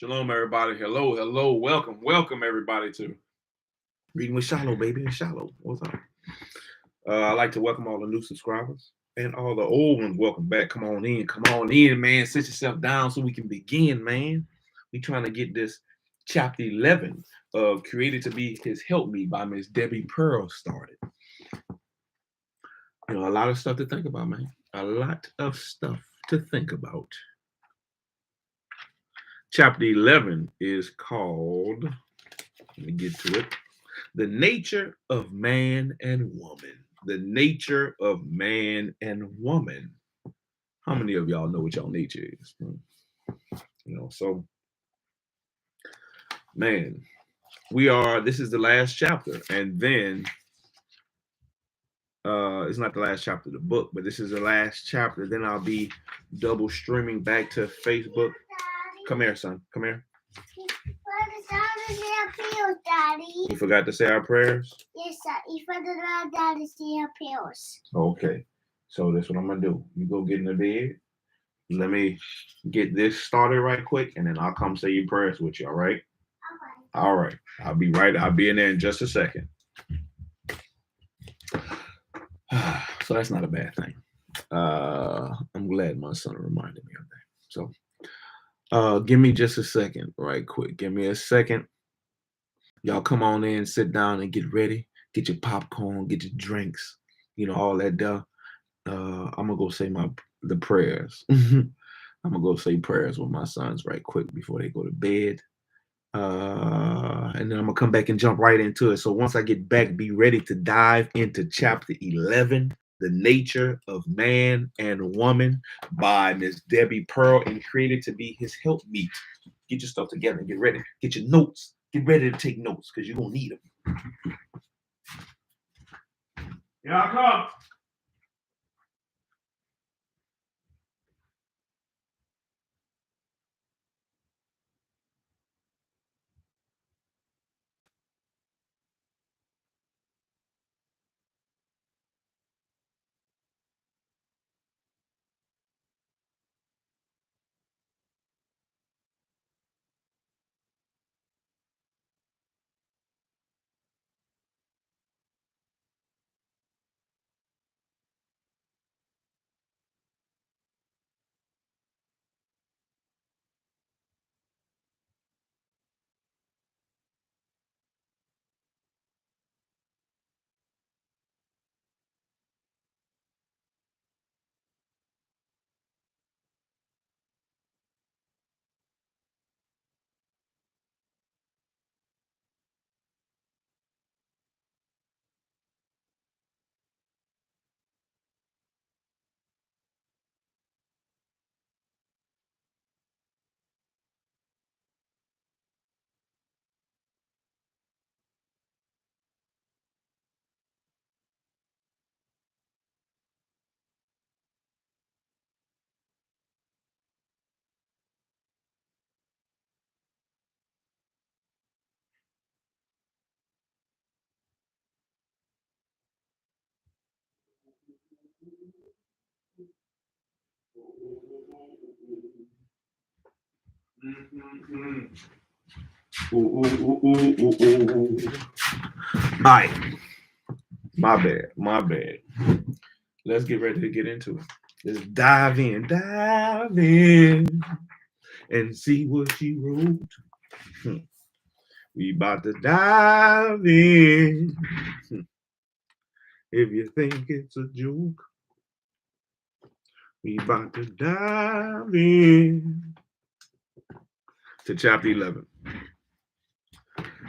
Shalom, everybody. Hello, hello. Welcome, everybody, to Reading with Shilo, baby. And Shilo, what's up? I'd like to welcome all the new subscribers and all the old ones. Welcome back. Come on in, man. Sit yourself down so we can begin, man. We trying to get this chapter 11 of Created to Be His Help Me by Miss Debi Pearl started. You know, a lot of stuff to think about, man. A lot of stuff to think about. Chapter 11 is called, let me get to it, The Nature of Man and Woman. The nature of man and woman. How many of y'all know what y'all nature is? You know, so, man, this is the last chapter. And then, it's not the last chapter of the book, but this is the last chapter. Then I'll be double streaming back to Facebook. Come here, son. Come here. Daddy. You forgot to say our prayers? Yes, sir. You forgot Daddy say our prayers. Okay. So that's what I'm going to do. You go get in the bed. Let me get this started right quick, and then I'll come say your prayers with you, all right? All right. I'll be in there in just a second. So that's not a bad thing. I'm glad my son reminded me of that. So give me just a second, right quick. Give me a second. Y'all come on in, sit down and get ready. Get your popcorn, get your drinks, you know, all that stuff. I'm gonna go say the prayers. I'm gonna go say prayers with my sons right quick before they go to bed. And then I'm gonna come back and jump right into it. So once I get back, be ready to dive into chapter 11, The Nature of Man and Woman by Miss Debi Pearl, and Created to Be His Helpmeet. Get your stuff together and get ready. Get your notes. Get ready to take notes because you're gonna need them. Here I come. Ooh. All right. My bad. Let's get ready to get into it. Let's dive in, and see what she wrote. We about to dive in. If you think it's a joke, we about to dive in to chapter 11.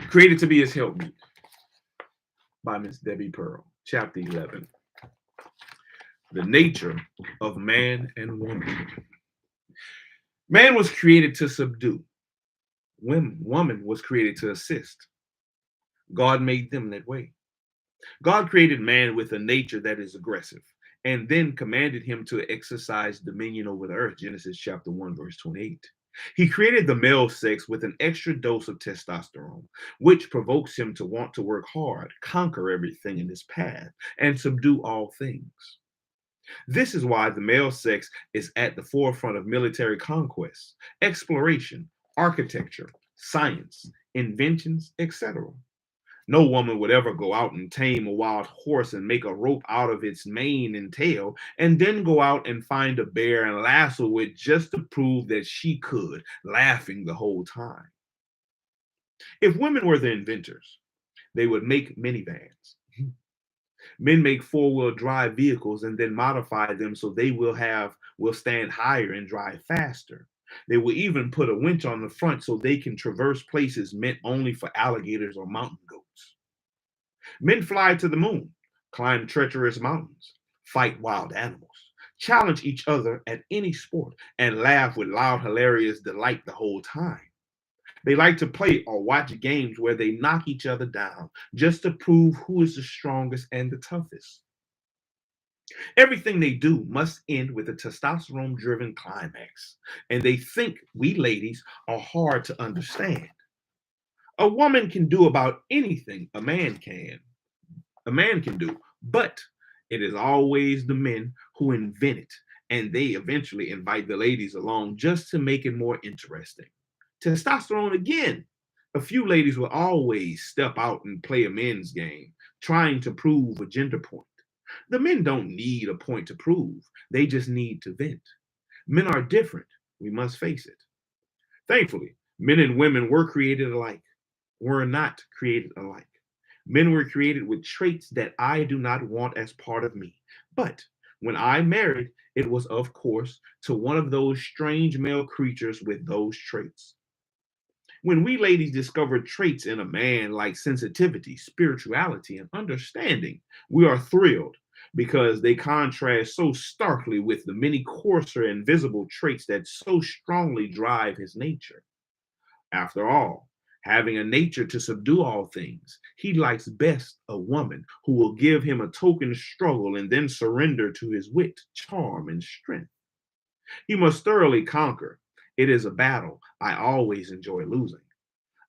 Created to Be His Helpmeet by Miss Debi Pearl. Chapter 11. The Nature of Man and Woman. Man was created to subdue. Woman was created to assist. God made them that way. God created man with a nature that is aggressive, and then commanded him to exercise dominion over the earth. Genesis chapter 1, verse 28. He created the male sex with an extra dose of testosterone, which provokes him to want to work hard, conquer everything in his path, and subdue all things. This is why the male sex is at the forefront of military conquest, exploration, architecture, science, inventions, etc. No woman would ever go out and tame a wild horse and make a rope out of its mane and tail, and then go out and find a bear and lasso it just to prove that she could, laughing the whole time. If women were the inventors, they would make minivans. Men make four-wheel drive vehicles and then modify them so they will stand higher and drive faster. They will even put a winch on the front so they can traverse places meant only for alligators or mountain goats. Men fly to the moon, climb treacherous mountains, fight wild animals, challenge each other at any sport, and laugh with loud, hilarious delight the whole time. They like to play or watch games where they knock each other down just to prove who is the strongest and the toughest. Everything they do must end with a testosterone driven climax, and they think we ladies are hard to understand. A woman can do about anything a man can do, but it is always the men who invent it, and they eventually invite the ladies along just to make it more interesting. Testosterone again. A few ladies will always step out and play a men's game, trying to prove a gender point. The men don't need a point to prove, they just need to vent. Men are different, we must face it. Thankfully, men and women were not created alike. Men were created with traits that I do not want as part of me. But when I married, it was, of course, to one of those strange male creatures with those traits. When we ladies discover traits in a man like sensitivity, spirituality, and understanding, we are thrilled because they contrast so starkly with the many coarser and visible traits that so strongly drive his nature. After all, having a nature to subdue all things, he likes best a woman who will give him a token struggle and then surrender to his wit, charm, and strength. He must thoroughly conquer. It is a battle I always enjoy losing.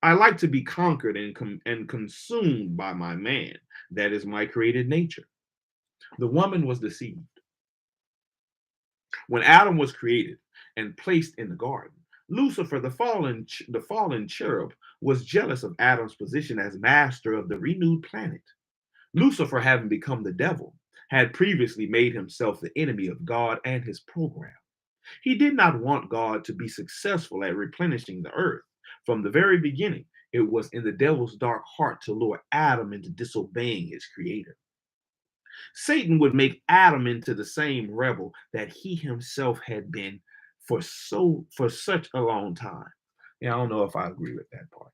I like to be conquered and consumed by my man. That is my created nature. The woman was deceived. When Adam was created and placed in the garden, Lucifer, the fallen cherub, was jealous of Adam's position as master of the renewed planet. Lucifer, having become the devil, had previously made himself the enemy of God and his program. He did not want God to be successful at replenishing the earth. From the very beginning, it was in the devil's dark heart to lure Adam into disobeying his creator. Satan would make Adam into the same rebel that he himself had been for such a long time. Yeah, I don't know if I agree with that part.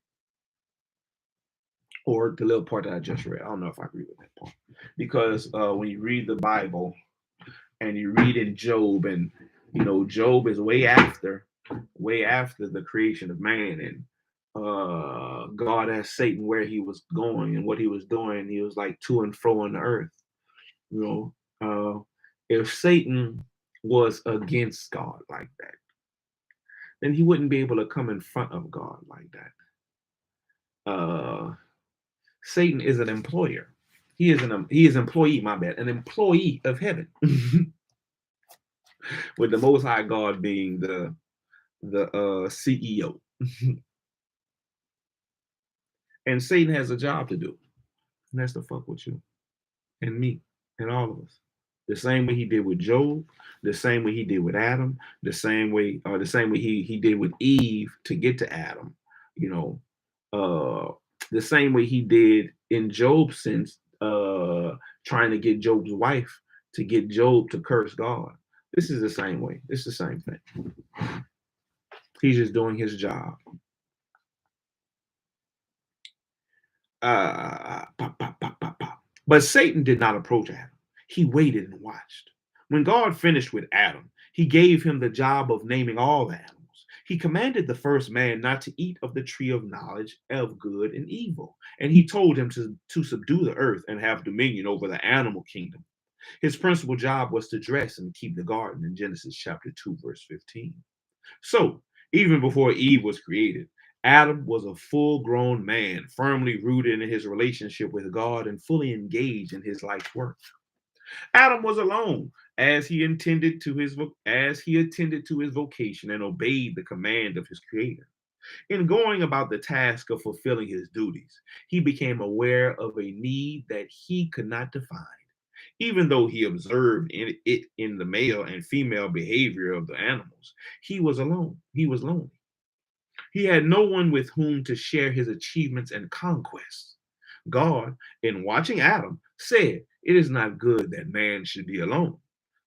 Or the little part that I just read. I don't know if I agree with that part. Because when you read the Bible and you read in Job, and Job is way after the creation of man, and God asked Satan where he was going and what he was doing. He was like to and fro on the earth. If Satan was against God like that, then he wouldn't be able to come in front of God like that. Satan is an employer. He is employee, my bad, an employee of heaven, with the Most High God being the CEO. And Satan has a job to do, and that's to fuck with you and me and all of us. The same way he did with Job, the same way he did with Adam, the same way he did with Eve to get to Adam, you know, the same way he did in Job's sense, trying to get Job's wife to get Job to curse God. This is the same way. It's the same thing. He's just doing his job. But Satan did not approach Adam. He waited and watched. When God finished with Adam, he gave him the job of naming all the animals. He commanded the first man not to eat of the tree of knowledge of good and evil. And he told him to subdue the earth and have dominion over the animal kingdom. His principal job was to dress and keep the garden in Genesis chapter 2, verse 15. So, even before Eve was created, Adam was a full-grown man, firmly rooted in his relationship with God and fully engaged in his life's work. Adam was alone as he attended to his vocation and obeyed the command of his creator. In going about the task of fulfilling his duties, he became aware of a need that he could not define. Even though he observed it in the male and female behavior of the animals, he was alone. He was lonely. He had no one with whom to share his achievements and conquests. God, in watching Adam, said, "It is not good that man should be alone.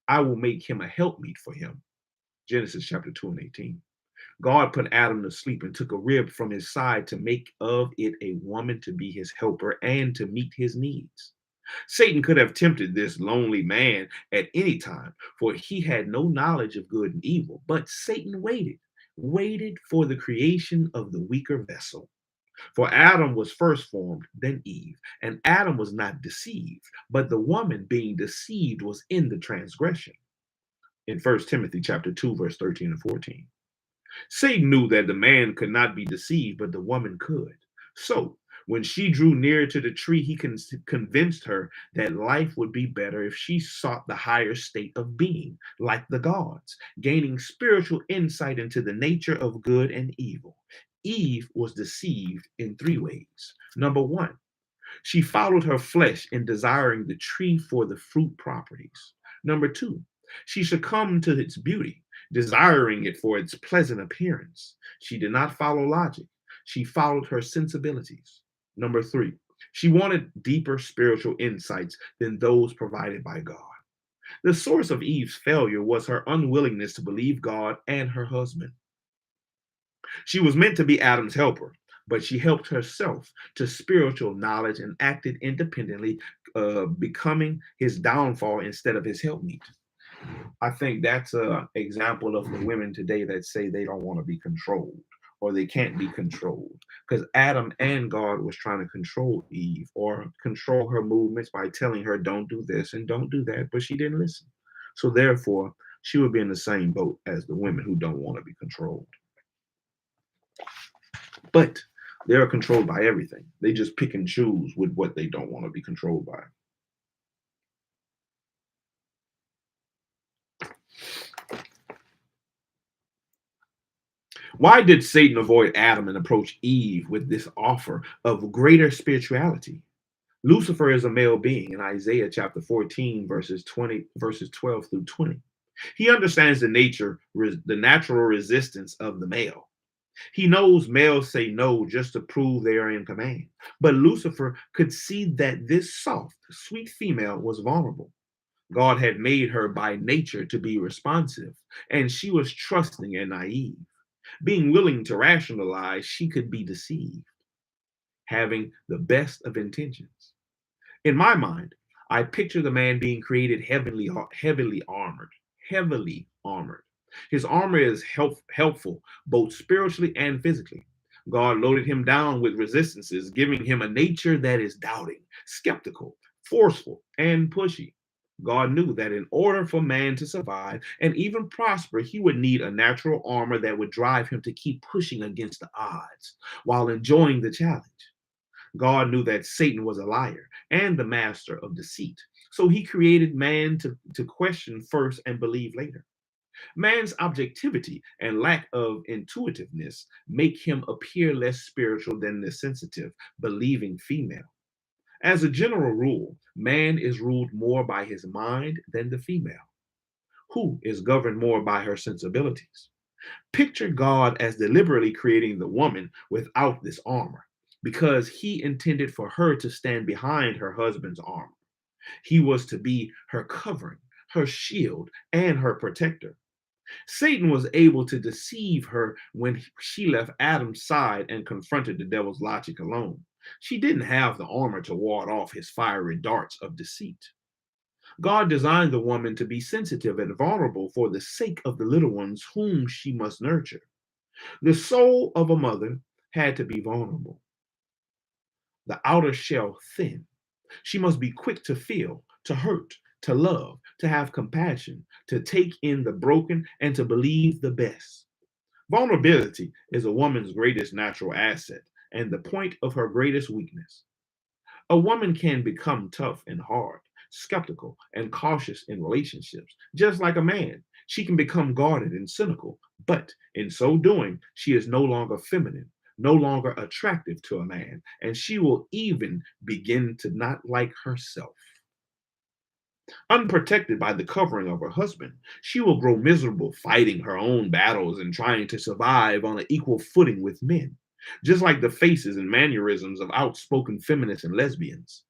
I will make him a helpmeet for him." Genesis chapter 2 and 18. God put Adam to sleep and took a rib from his side to make of it a woman to be his helper and to meet his needs. Satan could have tempted this lonely man at any time, for he had no knowledge of good and evil. But Satan waited for the creation of the weaker vessel. For Adam was first formed, then Eve, and Adam was not deceived, but the woman being deceived was in the transgression. In 1 Timothy chapter 2, verse 13 and 14. Satan knew that the man could not be deceived, but the woman could. So, when she drew near to the tree, he convinced her that life would be better if she sought the higher state of being, like the gods, gaining spiritual insight into the nature of good and evil. Eve was deceived in three ways. Number one, she followed her flesh in desiring the tree for the fruit properties. Number two, she succumbed to its beauty, desiring it for its pleasant appearance. She did not follow logic. She followed her sensibilities. Number three, she wanted deeper spiritual insights than those provided by God. The source of Eve's failure was her unwillingness to believe God and her husband. She was meant to be Adam's helper, but she helped herself to spiritual knowledge and acted independently, becoming his downfall instead of his helpmeet. I think that's an example of the women today that say they don't want to be controlled or they can't be controlled, because Adam and God was trying to control Eve or control her movements by telling her don't do this and don't do that, but she didn't listen. So therefore, she would be in the same boat as the women who don't want to be controlled. But they're controlled by everything. They just pick and choose with what they don't want to be controlled by. Why did Satan avoid Adam and approach Eve with this offer of greater spirituality? Lucifer is a male being in Isaiah chapter 14, verses 12 through 20. He understands the natural resistance of the male. He knows males say no just to prove they are in command. But Lucifer could see that this soft, sweet female was vulnerable. God had made her by nature to be responsive, and she was trusting and naive. Being willing to rationalize, she could be deceived, having the best of intentions. In my mind, I picture the man being created heavily armored, heavily armored. His armor is helpful both spiritually and physically. God loaded him down with resistances, giving him a nature that is doubting, skeptical, forceful, and pushy. God knew that in order for man to survive and even prosper, he would need a natural armor that would drive him to keep pushing against the odds while enjoying the challenge. God knew that Satan was a liar and the master of deceit. So he created man to question first and believe later. Man's objectivity and lack of intuitiveness make him appear less spiritual than the sensitive, believing female. As a general rule, man is ruled more by his mind than the female, who is governed more by her sensibilities. Picture God as deliberately creating the woman without this armor, because he intended for her to stand behind her husband's armor. He was to be her covering, her shield, and her protector. Satan was able to deceive her when she left Adam's side and confronted the devil's logic alone. She didn't have the armor to ward off his fiery darts of deceit. God designed the woman to be sensitive and vulnerable for the sake of the little ones whom she must nurture. The soul of a mother had to be vulnerable, the outer shell thin. She must be quick to feel, to hurt, to love, to have compassion, to take in the broken, and to believe the best. Vulnerability is a woman's greatest natural asset and the point of her greatest weakness. A woman can become tough and hard, skeptical and cautious in relationships, just like a man. She can become guarded and cynical, But in so doing, she is no longer feminine, no longer attractive to a man, and she will even begin to not like herself. Unprotected by the covering of her husband, she will grow miserable fighting her own battles and trying to survive on an equal footing with men, just like the faces and mannerisms of outspoken feminists and lesbians.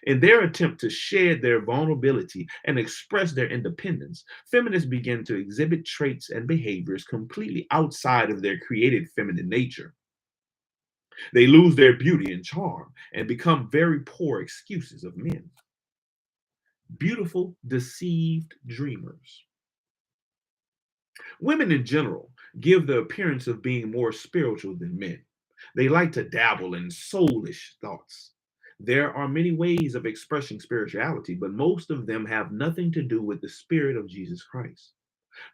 In their attempt to shed their vulnerability and express their independence, feminists begin to exhibit traits and behaviors completely outside of their created feminine nature. They lose their beauty and charm and become very poor excuses of men. Beautiful, deceived dreamers. Women in general give the appearance of being more spiritual than men. They like to dabble in soulish thoughts. There are many ways of expressing spirituality, but most of them have nothing to do with the spirit of Jesus Christ.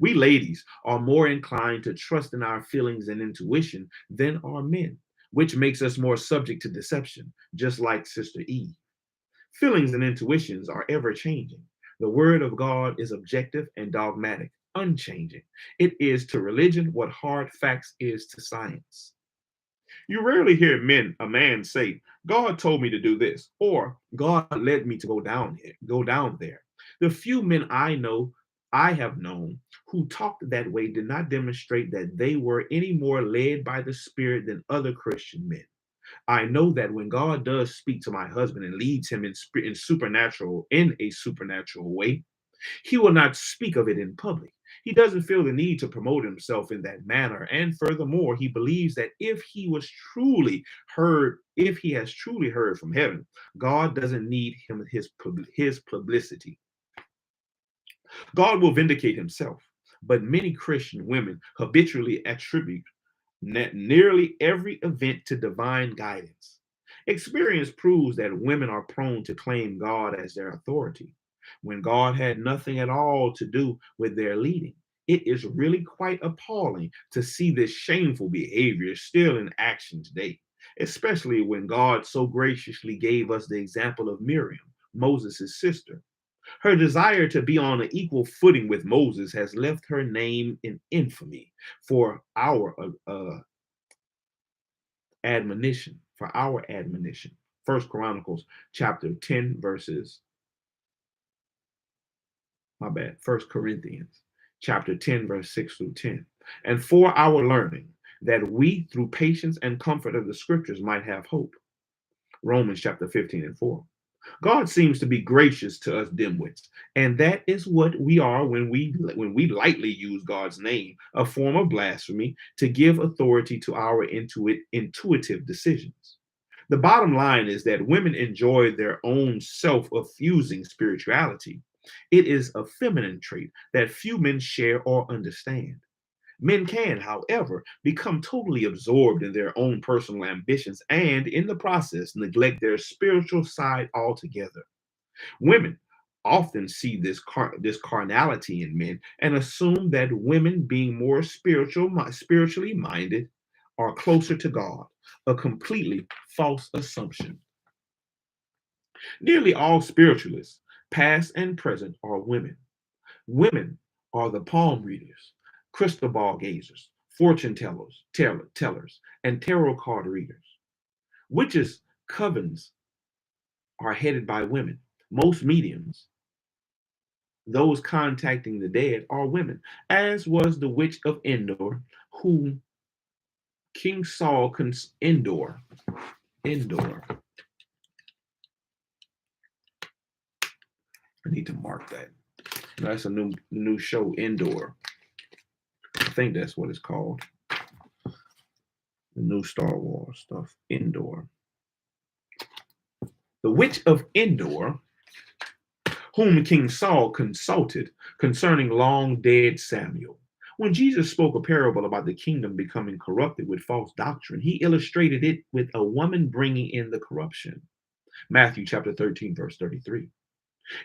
We ladies are more inclined to trust in our feelings and intuition than are men, which makes us more subject to deception, just like Sister Eve. Feelings and intuitions are ever changing. The word of God is objective and dogmatic, unchanging. It is to religion what hard facts is to science. You rarely hear a man say, God told me to do this, or God led me to go down there. The few men I have known who talked that way did not demonstrate that they were any more led by the Spirit than other Christian men. I know that when God does speak to my husband and leads him in a supernatural way, he will not speak of it in public. He doesn't feel the need to promote himself in that manner. And furthermore, he believes that if he has truly heard from heaven, God doesn't need his publicity. God will vindicate himself. But many Christian women habitually attribute nearly every event to divine guidance. Experience proves that women are prone to claim God as their authority when God had nothing at all to do with their leading. It is really quite appalling to see this shameful behavior still in action today, especially when God so graciously gave us the example of Miriam, Moses' sister. Her desire to be on an equal footing with Moses has left her name in infamy for our admonition. First Chronicles chapter 10 verses, my bad, First Corinthians chapter 10 verse 6 through 10. And for our learning, that we through patience and comfort of the scriptures might have hope. Romans chapter 15 and 4. God seems to be gracious to us dimwits, and that is what we are when we lightly use God's name, a form of blasphemy, to give authority to our intuitive decisions. The bottom line is that women enjoy their own self-effusing spirituality. It is a feminine trait that few men share or understand. Men can, however, become totally absorbed in their own personal ambitions and, in the process, neglect their spiritual side altogether. Women often see this carnality in men and assume that women, being more spiritually minded, are closer to God, a completely false assumption. Nearly all spiritualists, past and present, are women. Women are the palm readers, crystal ball gazers, fortune tellers, and tarot card readers. Witches' covens are headed by women. Most mediums, those contacting the dead, are women, as was the witch of Endor, whom King Saul Endor. I need to mark that. That's a new show, Endor. I think that's what it's called. The new Star Wars stuff, Endor. The witch of Endor, whom King Saul consulted concerning long dead Samuel. When Jesus spoke a parable about the kingdom becoming corrupted with false doctrine, he illustrated it with a woman bringing in the corruption. Matthew chapter 13, verse 33.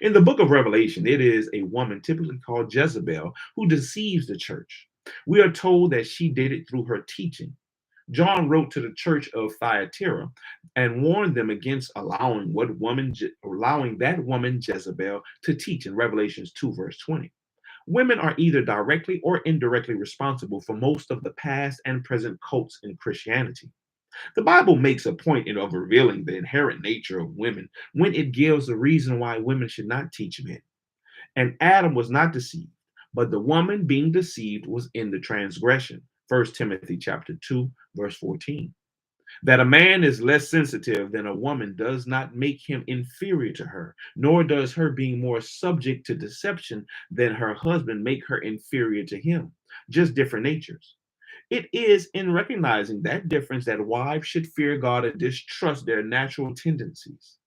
In the book of Revelation, it is a woman typically called Jezebel who deceives the church. We are told that she did it through her teaching. John wrote to the church of Thyatira and warned them against allowing that woman Jezebel to teach in Revelations 2, verse 20. Women are either directly or indirectly responsible for most of the past and present cults in Christianity. The Bible makes a point of revealing the inherent nature of women when it gives the reason why women should not teach men. And Adam was not deceived, but the woman being deceived was in the transgression. 1 Timothy chapter 2, verse 14. That a man is less sensitive than a woman does not make him inferior to her, nor does her being more subject to deception than her husband make her inferior to him. Just different natures. It is in recognizing that difference that wives should fear God and distrust their natural tendencies.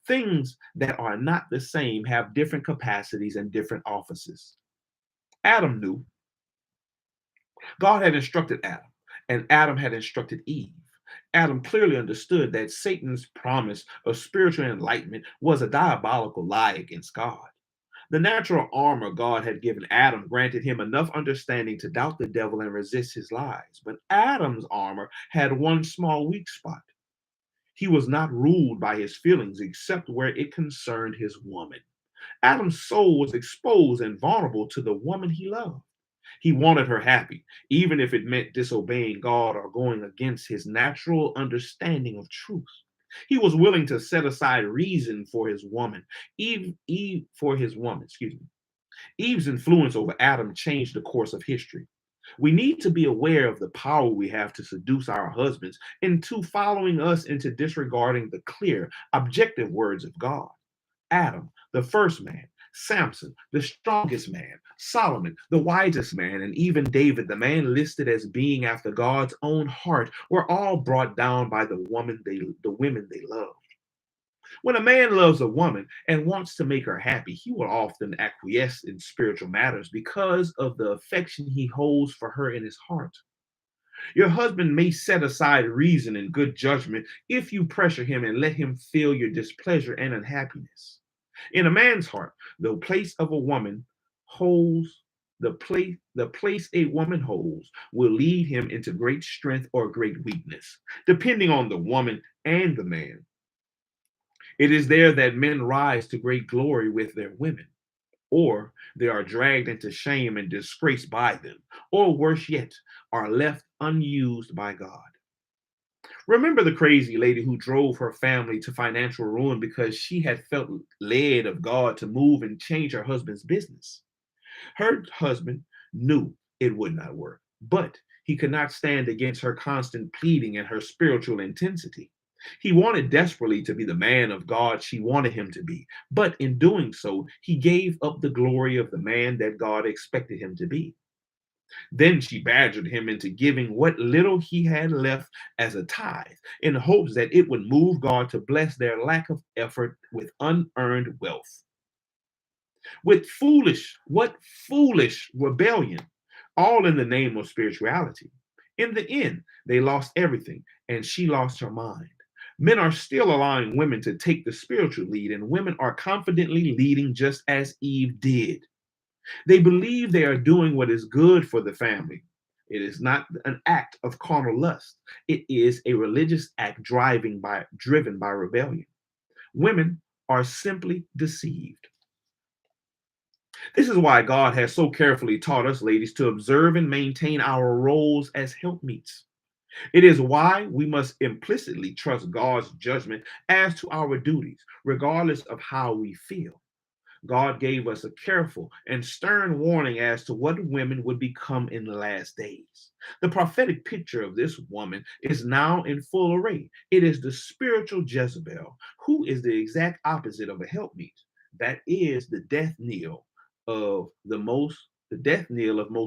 Things that are not the same have different capacities and different offices. Adam knew. God had instructed Adam, and Adam had instructed Eve. Adam clearly understood that Satan's promise of spiritual enlightenment was a diabolical lie against God. The natural armor God had given Adam granted him enough understanding to doubt the devil and resist his lies. But Adam's armor had one small weak spot. He was not ruled by his feelings except where it concerned his woman. Adam's soul was exposed and vulnerable to the woman he loved. He wanted her happy, even if it meant disobeying God or going against his natural understanding of truth. He was willing to set aside reason for his woman, Eve for his woman, excuse me. Eve's influence over Adam changed the course of history. We need to be aware of the power we have to seduce our husbands into following us into disregarding the clear, objective words of God. Adam, the first man, Samson, the strongest man, Solomon, the wisest man, and even David, the man listed as being after God's own heart, were all brought down by the women they loved. When a man loves a woman and wants to make her happy, he will often acquiesce in spiritual matters because of the affection he holds for her in his heart. Your husband may set aside reason and good judgment if you pressure him and let him feel your displeasure and unhappiness. In a man's heart, the place of a woman holds the place a woman holds will lead him into great strength or great weakness, depending on the woman and the man. It is there that men rise to great glory with their women, or they are dragged into shame and disgrace by them, or worse yet, are left unused by God. Remember the crazy lady who drove her family to financial ruin because she had felt led of God to move and change her husband's business. Her husband knew it would not work, but he could not stand against her constant pleading and her spiritual intensity. He wanted desperately to be the man of God she wanted him to be, but in doing so, he gave up the glory of the man that God expected him to be. Then she badgered him into giving what little he had left as a tithe in hopes that it would move God to bless their lack of effort with unearned wealth. What foolish rebellion, all in the name of spirituality. In the end, they lost everything, and she lost her mind. Men are still allowing women to take the spiritual lead, and women are confidently leading just as Eve did. They believe they are doing what is good for the family. It is not an act of carnal lust. It is a religious act driven by rebellion. Women are simply deceived. This is why God has so carefully taught us, ladies, to observe and maintain our roles as helpmeets. It is why we must implicitly trust God's judgment as to our duties, regardless of how we feel. God gave us a careful and stern warning as to what women would become in the last days. The prophetic picture of this woman is now in full array. It is the spiritual Jezebel, who is the exact opposite of a helpmeet. That is the death knell of the most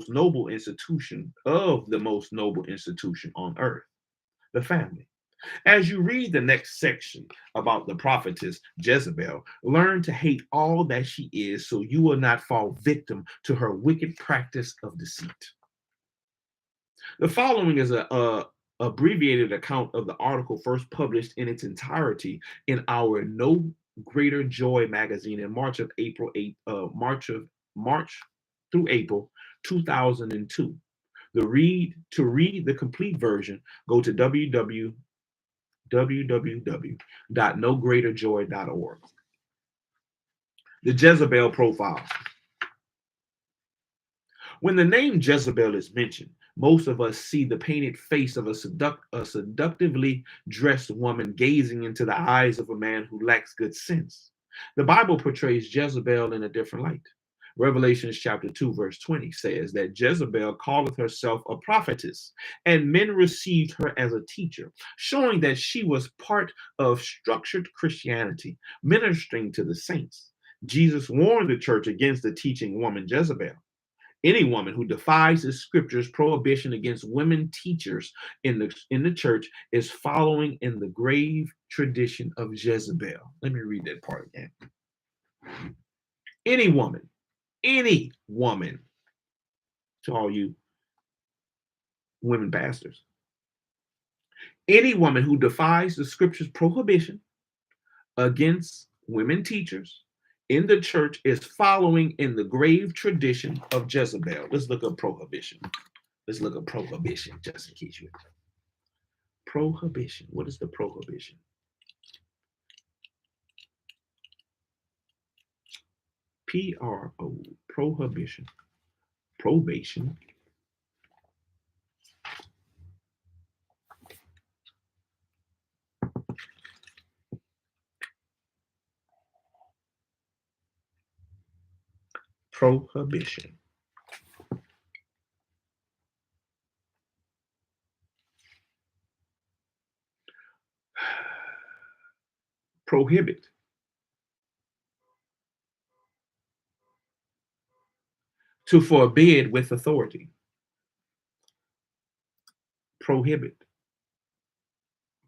noble institution on earth, the family. As you read the next section about the prophetess Jezebel, learn to hate all that she is so you will not fall victim to her wicked practice of deceit. The following is a abbreviated account of the article first published in its entirety in our No Greater Joy magazine in March through April 2002. To read the complete version, go to www.nogreaterjoy.org. The Jezebel profile. When the name Jezebel is mentioned, most of us see the painted face of a seductively dressed woman gazing into the eyes of a man who lacks good sense. The Bible portrays Jezebel in a different light. Revelation chapter 2, verse 20 says that Jezebel calleth herself a prophetess, and men received her as a teacher, showing that she was part of structured Christianity, ministering to the saints. Jesus warned the church against the teaching woman Jezebel. Any woman who defies the scriptures prohibition against women teachers in the church is following in the grave tradition of Jezebel. Let me read that part again. Any woman, to all you women pastors, any woman who defies the scriptures prohibition against women teachers in the church is following in the grave tradition of Jezebel. Let's look up prohibition. Let's look up prohibition just in case you. Prohibition. What is the prohibition? P-R-O, prohibition. Probation. Prohibition. Prohibit. To forbid with authority. Prohibit.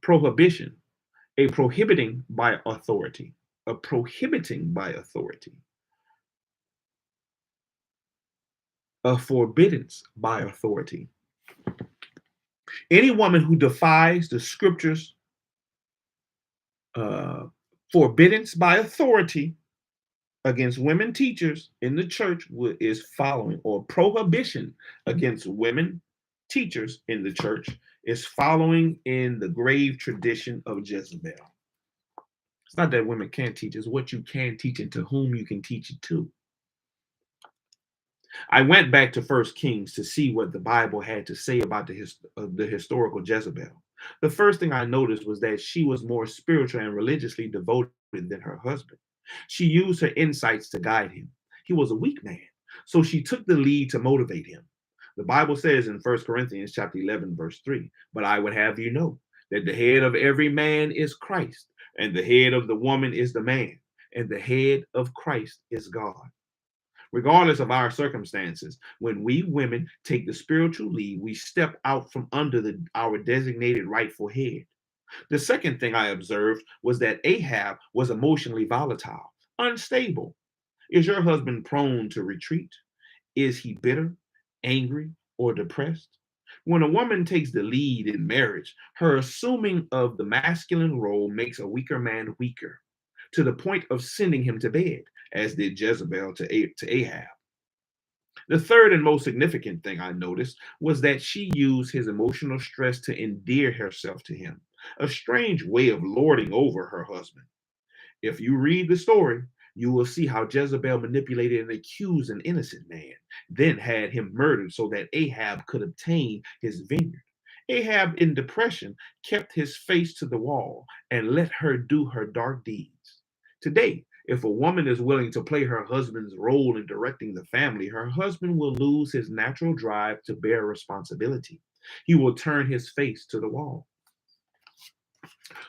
Prohibition. A prohibiting by authority. A prohibiting by authority. A forbiddance by authority. Any woman who defies the scriptures, forbiddance by authority against women teachers in the church is following, or prohibition against women teachers in the church is following in the grave tradition of Jezebel. It's not that women can't teach, it's what you can teach and to whom you can teach it to. I went back to 1 Kings to see what the Bible had to say about the historical Jezebel. The first thing I noticed was that she was more spiritual and religiously devoted than her husband. She used her insights to guide him. He was a weak man, so she took the lead to motivate him. The Bible says in 1 Corinthians chapter 11, verse 3, "But I would have you know that the head of every man is Christ, and the head of the woman is the man, and the head of Christ is God." Regardless of our circumstances, when we women take the spiritual lead, we step out from under our designated rightful head. The second thing I observed was that Ahab was emotionally volatile, unstable. Is your husband prone to retreat? Is he bitter, angry, or depressed? When a woman takes the lead in marriage, her assuming of the masculine role makes a weaker man weaker, to the point of sending him to bed, as did Jezebel to Ahab. The third and most significant thing I noticed was that she used his emotional stress to endear herself to him, a strange way of lording over her husband. If you read the story, you will see how Jezebel manipulated and accused an innocent man, then had him murdered so that Ahab could obtain his vineyard. Ahab, in depression, kept his face to the wall and let her do her dark deeds. Today, if a woman is willing to play her husband's role in directing the family, her husband will lose his natural drive to bear responsibility. He will turn his face to the wall.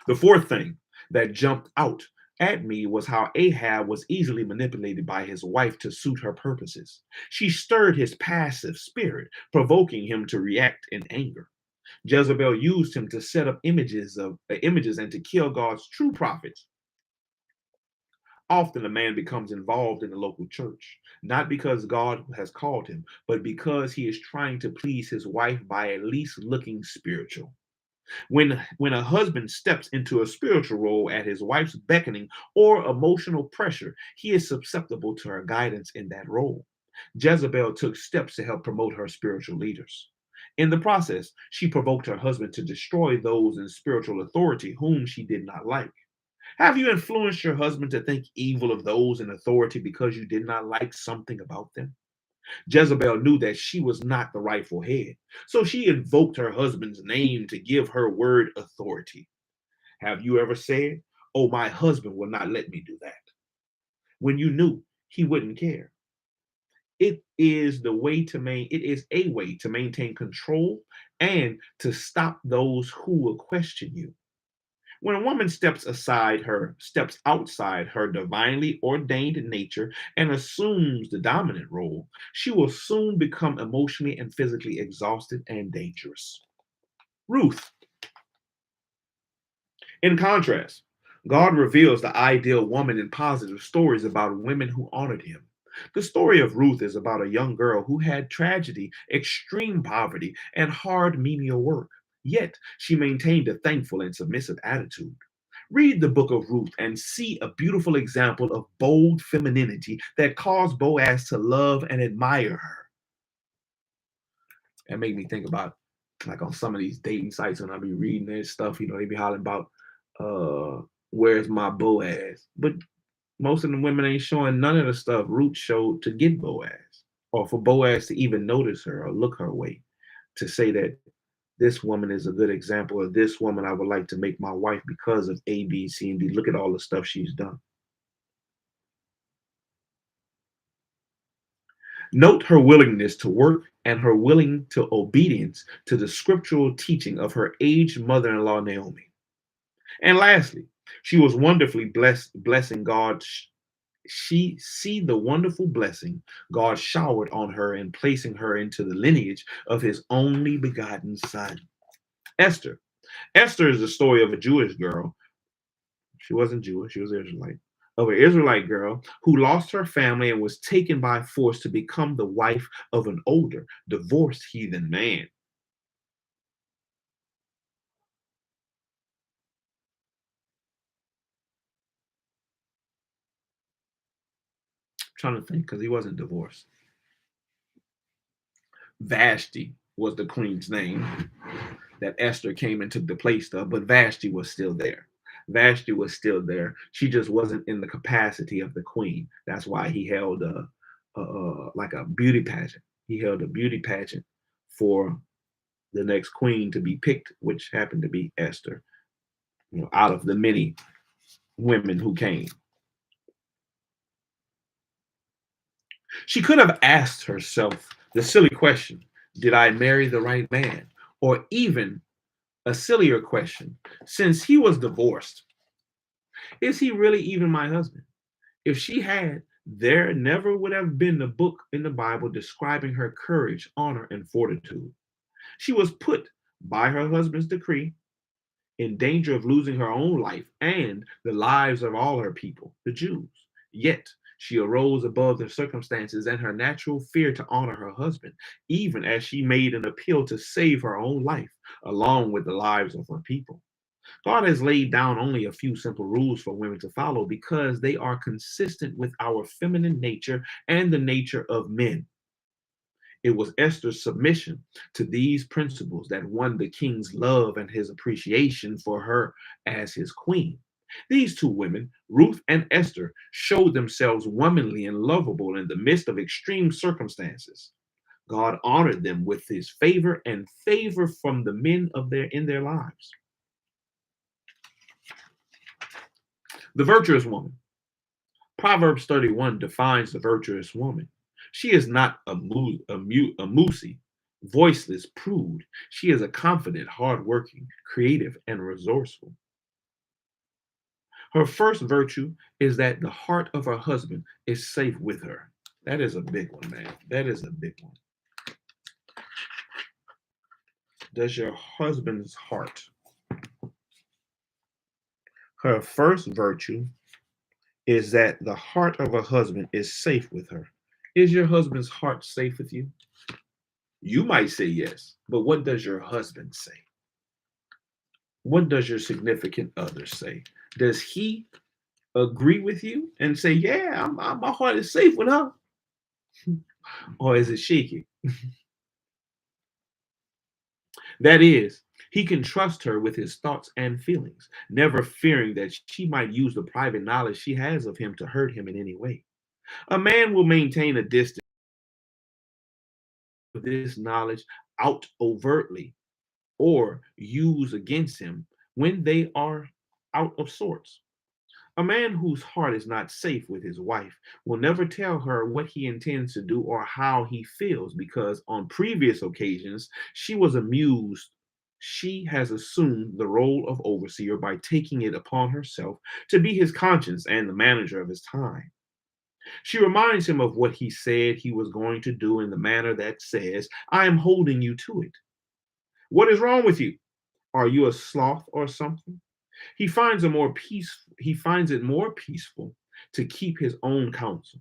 The fourth thing that jumped out at me was how Ahab was easily manipulated by his wife to suit her purposes. She stirred his passive spirit, provoking him to react in anger. Jezebel used him to set up images and to kill God's true prophets. Often a man becomes involved in the local church, not because God has called him, but because he is trying to please his wife by at least looking spiritual. When a husband steps into a spiritual role at his wife's beckoning or emotional pressure, he is susceptible to her guidance in that role. Jezebel took steps to help promote her spiritual leaders. In the process, she provoked her husband to destroy those in spiritual authority whom she did not like. Have you influenced your husband to think evil of those in authority because you did not like something about them? Jezebel knew that she was not the rightful head, so she invoked her husband's name to give her word authority. Have you ever said, "Oh, my husband will not let me do that," when you knew he wouldn't care? It is a way to maintain control and to stop those who will question you. When a woman steps outside her divinely ordained nature and assumes the dominant role, she will soon become emotionally and physically exhausted and dangerous. Ruth. In contrast, God reveals the ideal woman in positive stories about women who honored him. The story of Ruth is about a young girl who had tragedy, extreme poverty, and hard menial work. Yet she maintained a thankful and submissive attitude. Read the book of Ruth and see a beautiful example of bold femininity that caused Boaz to love and admire her. That made me think about, like, on some of these dating sites when I be reading their stuff, they be hollering about, where's my Boaz? But most of the women ain't showing none of the stuff Ruth showed to get Boaz, or for Boaz to even notice her or look her way, to say that this woman is a good example, of this woman I would like to make my wife because of A, B, C, and D. Look at all the stuff she's done. Note her willingness to work and her willing to obedience to the scriptural teaching of her aged mother-in-law Naomi. And lastly, she was wonderfully blessing God. She see the wonderful blessing God showered on her in placing her into the lineage of his only begotten son. Esther. Esther is the story of a Jewish girl. She wasn't Jewish, she was Israelite. Of an Israelite girl who lost her family and was taken by force to become the wife of an older, divorced heathen man. I'm trying to think, because he wasn't divorced. Vashti was the queen's name that Esther came and took the place of, but Vashti was still there. Vashti was still there. She just wasn't in the capacity of the queen. That's why he held like a beauty pageant. He held a beauty pageant for the next queen to be picked, which happened to be Esther, out of the many women who came. She could have asked herself the silly question, did I marry the right man? Or even a sillier question, since he was divorced, is he really even my husband? If she had, there never would have been a book in the Bible describing her courage, honor, and fortitude. She was put by her husband's decree in danger of losing her own life and the lives of all her people, the Jews. Yet she arose above the circumstances and her natural fear to honor her husband, even as she made an appeal to save her own life, along with the lives of her people. God has laid down only a few simple rules for women to follow because they are consistent with our feminine nature and the nature of men. It was Esther's submission to these principles that won the king's love and his appreciation for her as his queen. These two women, Ruth and Esther, showed themselves womanly and lovable in the midst of extreme circumstances. God honored them with his favor and favor from the men in their lives. The virtuous woman. Proverbs 31 defines the virtuous woman. She is not a moosey, voiceless prude. She is a confident, hardworking, creative, and resourceful. Her first virtue is that the heart of her husband is safe with her. That is a big one, man. That is a big one. Does your husband's heart? Her first virtue is that the heart of her husband is safe with her. Is your husband's heart safe with you? You might say yes, but what does your husband say? What does your significant other say? Does he agree with you and say, yeah, my heart is safe with her? Or is it shaky? That is, he can trust her with his thoughts and feelings, never fearing that she might use the private knowledge she has of him to hurt him in any way. A man will maintain a distance this knowledge out overtly or use against him when they are out of sorts. A man whose heart is not safe with his wife will never tell her what he intends to do or how he feels because on previous occasions she was amused. She has assumed the role of overseer by taking it upon herself to be his conscience and the manager of his time. She reminds him of what he said he was going to do in the manner that says, I am holding you to it. What is wrong with you? Are you a sloth or something? He finds it more peaceful to keep his own counsel.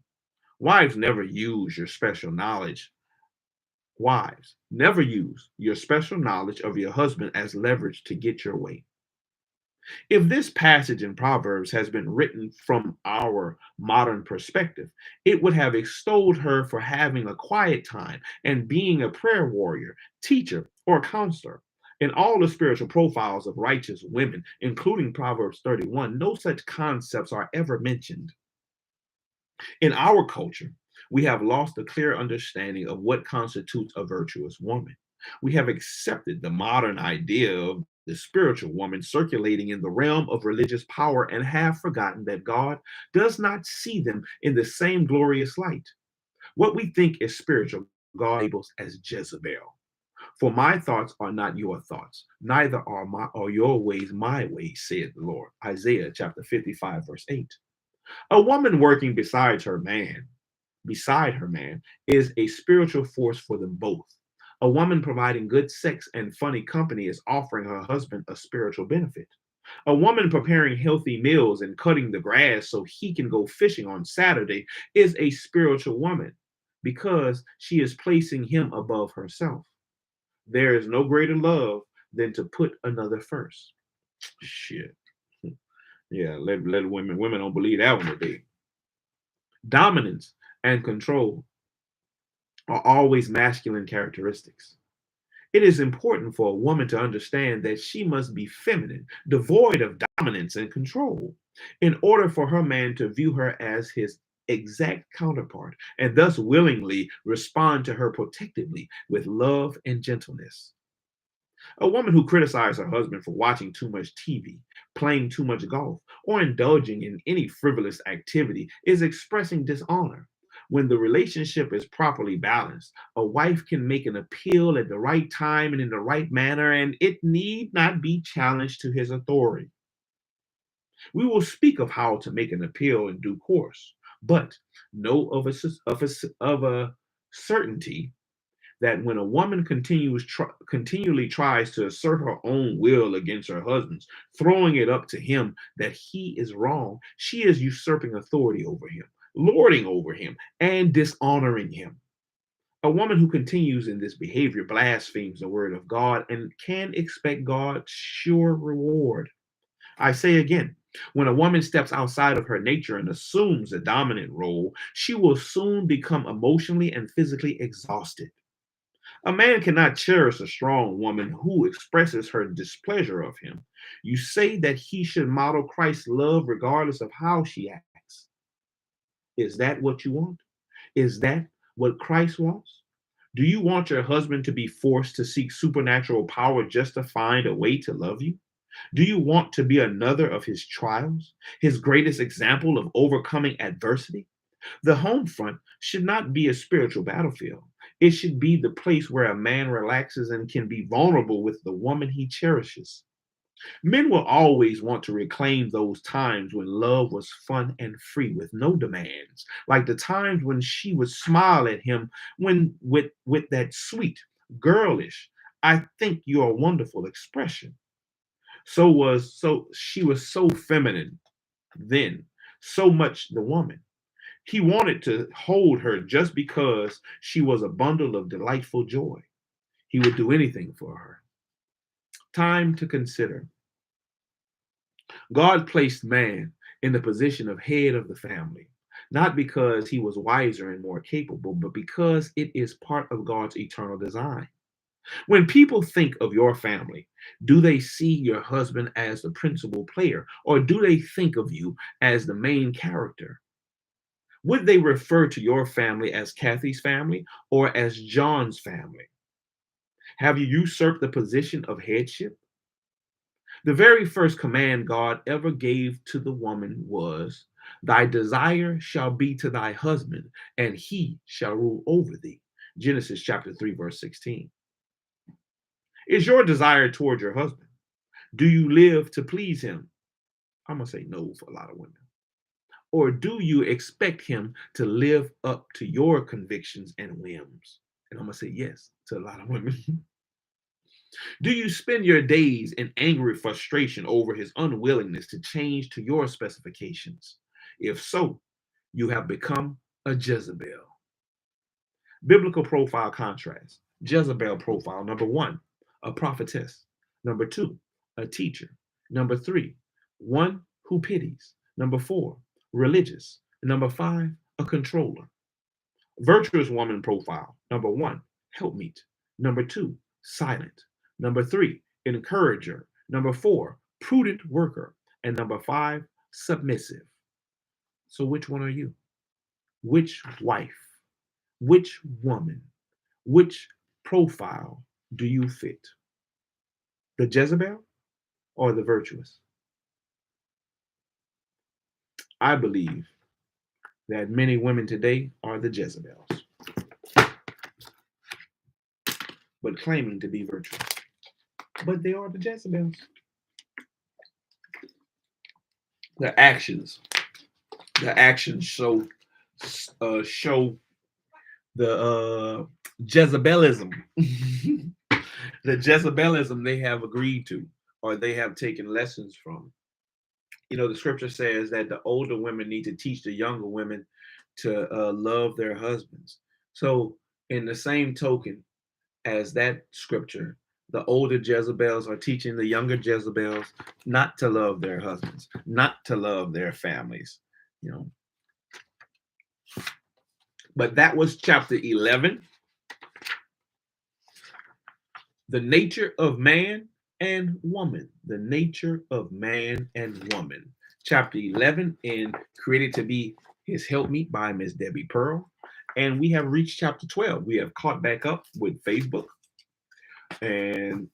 Wives never use your special knowledge. Wives, never use your special knowledge of your husband as leverage to get your way. If this passage in Proverbs has been written from our modern perspective, it would have extolled her for having a quiet time and being a prayer warrior, teacher, or counselor. In all the spiritual profiles of righteous women, including Proverbs 31, no such concepts are ever mentioned. In our culture, we have lost a clear understanding of what constitutes a virtuous woman. We have accepted the modern idea of the spiritual woman circulating in the realm of religious power and have forgotten that God does not see them in the same glorious light. What we think is spiritual, God labels as Jezebel. For my thoughts are not your thoughts, neither are your ways my ways, said the Lord. Isaiah chapter 55, verse 8. A woman working beside her man, is a spiritual force for them both. A woman providing good sex and funny company is offering her husband a spiritual benefit. A woman preparing healthy meals and cutting the grass so he can go fishing on Saturday is a spiritual woman because she is placing him above herself. There is no greater love than to put another first. Shit. Yeah, let women don't believe that one today. Dominance and control are always masculine characteristics. It is important for a woman to understand that she must be feminine, devoid of dominance and control, in order for her man to view her as his exact counterpart and thus willingly respond to her protectively with love and gentleness. A woman who criticizes her husband for watching too much TV, playing too much golf, or indulging in any frivolous activity is expressing dishonor. When the relationship is properly balanced, a wife can make an appeal at the right time and in the right manner, and it need not be challenged to his authority. We will speak of how to make an appeal in due course, but know of a certainty that when a woman continually tries to assert her own will against her husband's, throwing it up to him that he is wrong, she is usurping authority over him, lording over him, and dishonoring him. A woman who continues in this behavior blasphemes the word of God and can expect God's sure reward. I say again, when a woman steps outside of her nature and assumes a dominant role, she will soon become emotionally and physically exhausted. A man cannot cherish a strong woman who expresses her displeasure of him. You say that he should model Christ's love regardless of how she acts. Is that what you want? Is that what Christ wants? Do you want your husband to be forced to seek supernatural power just to find a way to love you? Do you want to be another of his trials, his greatest example of overcoming adversity? The home front should not be a spiritual battlefield. It should be the place where a man relaxes and can be vulnerable with the woman he cherishes. Men will always want to reclaim those times when love was fun and free with no demands, like the times when she would smile at him when with that sweet, girlish, I think you're a wonderful expression. So she was so feminine then, so much the woman. He wanted to hold her just because she was a bundle of delightful joy. He would do anything for her. Time to consider. God placed man in the position of head of the family, not because he was wiser and more capable, but because it is part of God's eternal design. When people think of your family, do they see your husband as the principal player, or do they think of you as the main character? Would they refer to your family as Kathy's family or as John's family? Have you usurped the position of headship? The very first command God ever gave to the woman was, "Thy desire shall be to thy husband, and he shall rule over thee." Genesis chapter 3, verse 16. Is your desire toward your husband? Do you live to please him? I'm going to say no for a lot of women. Or do you expect him to live up to your convictions and whims? And I'm going to say yes to a lot of women. Do you spend your days in angry frustration over his unwillingness to change to your specifications? If so, you have become a Jezebel. Biblical profile contrast. Jezebel profile: number 1, a prophetess. Number 2, a teacher. Number 3, one who pities. Number 4, religious. Number 5, a controller. Virtuous woman profile: number 1, helpmeet. Number 2, silent. Number 3, encourager. Number 4, prudent worker. And number 5, submissive. So which one are you? Which wife? Which woman? Which profile do you fit? The Jezebel or the virtuous? I believe that many women today are the Jezebels, but claiming to be virtuous. But they are the Jezebels. The actions show the Jezebelism, the Jezebelism they have agreed to, or they have taken lessons from. You know, the scripture says that the older women need to teach the younger women to love their husbands. So, in the same token as that scripture, the older Jezebels are teaching the younger Jezebels not to love their husbands, not to love their families, you know. But that was chapter 11. The nature of man and woman. The nature of man and woman. Chapter 11, and created to be his helpmeet by Miss Debi Pearl. And we have reached chapter 12. We have caught back up with Facebook. And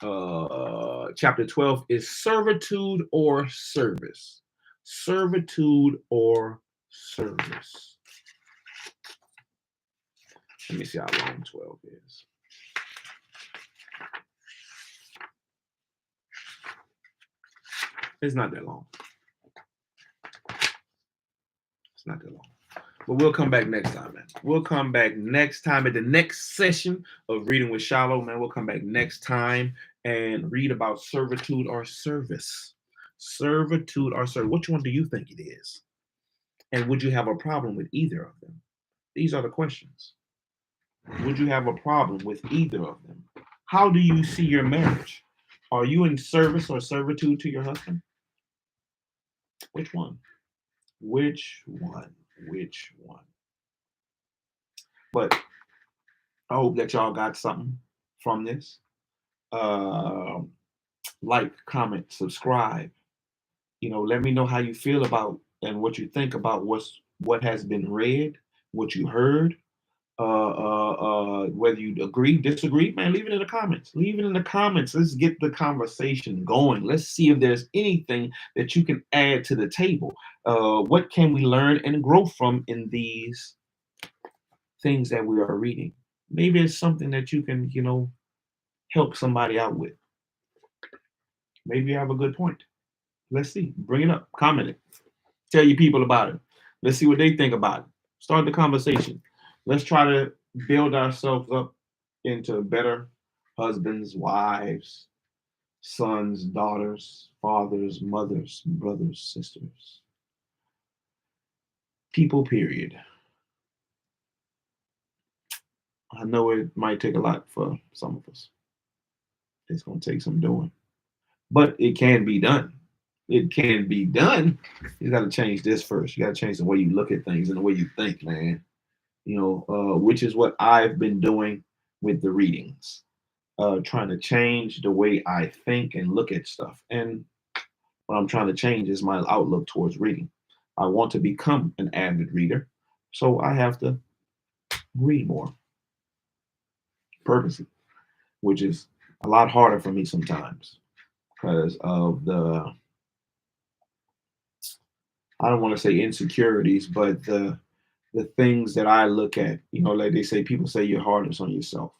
chapter 12 is servitude or service. Servitude or service. Let me see how long 12 is. It's not that long. It's not that long. But we'll come back next time, man. We'll come back next time at the next session of Reading with Shilo, man. We'll come back next time and read about servitude or service. Servitude or service. Which one do you think it is? And would you have a problem with either of them? These are the questions. Would you have a problem with either of them? How do you see your marriage? Are you in service or servitude to your husband? Which one? Which one? Which one? But I hope that y'all got something from this. Like, comment, subscribe. You know, let me know how you feel about and what you think about what has been read, what you heard. Whether you agree, disagree, man, leave it in the comments. Leave it in the comments. Let's get the conversation going. Let's see if there's anything that you can add to the table. What can we learn and grow from in these things that we are reading? Maybe it's something that you can, you know, help somebody out with. Maybe you have a good point. Let's see. Bring it up. Comment it. Tell your people about it. Let's see what they think about it. Start the conversation. Let's try to build ourselves up into better husbands, wives, sons, daughters, fathers, mothers, brothers, sisters. People, period. I know it might take a lot for some of us. It's going to take some doing. But it can be done. It can be done. You got to change this first. You got to change the way you look at things and the way you think, man. You know, which is what I've been doing with the readings. Trying to change the way I think and look at stuff. And what I'm trying to change is my outlook towards reading. I want to become an avid reader So I have to read more purposely, which is a lot harder for me sometimes because of I don't want to say insecurities, but the things that I look at, like they say, people say you're hardest on yourself.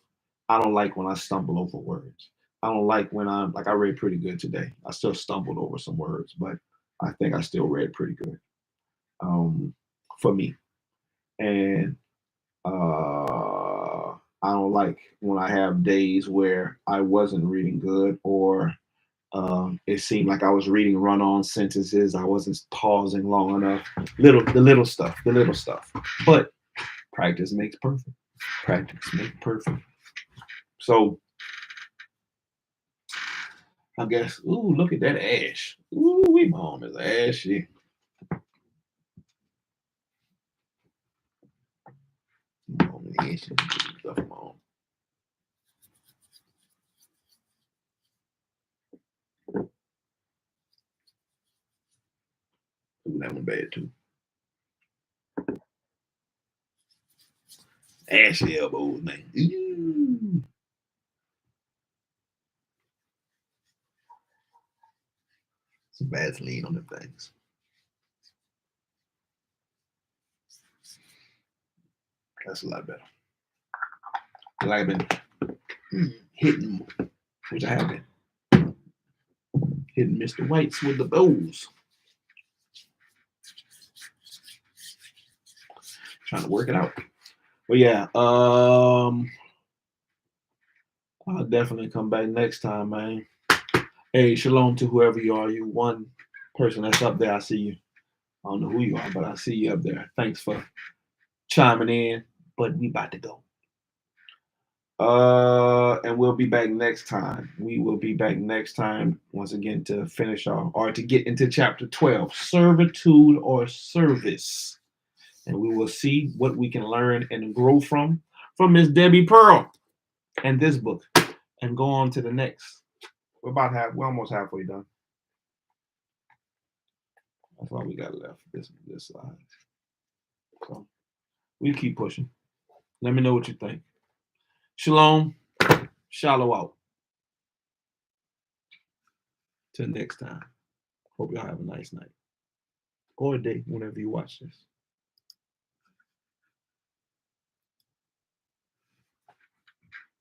I don't like when I stumble over words. I don't like when I'm like I read pretty good today. I still stumbled over some words, but I think I still read pretty good for me. And I don't like when I have days where I wasn't reading good or it seemed like I was reading run-on sentences. I wasn't pausing long enough. The little stuff. But practice makes perfect. Practice makes perfect. So I guess, ooh, look at that ash. Ooh, we mom is ashy. Mom is ashy. Stuff, mom. Ooh, that one bad too. Ashy elbows, man. Ooh. Some Vaseline on them things. That's a lot better. Like I've been hitting, which I have been hitting Mr. Whites with the bows. Trying to work it out. But yeah, I'll definitely come back next time, man. Hey, shalom to whoever you are. You one person that's up there. I see you. I don't know who you are, but I see you up there. Thanks for chiming in. But we about to go. And we'll be back next time. We will be back next time once again to finish our or to get into chapter 12, servitude or service. And we will see what we can learn and grow from Miss Debi Pearl and this book, and go on to the next. We're almost halfway done. That's all we got left. This slide. So we keep pushing. Let me know what you think. Shalom. Shallow out. Till next time. Hope y'all have a nice night or day whenever you watch this.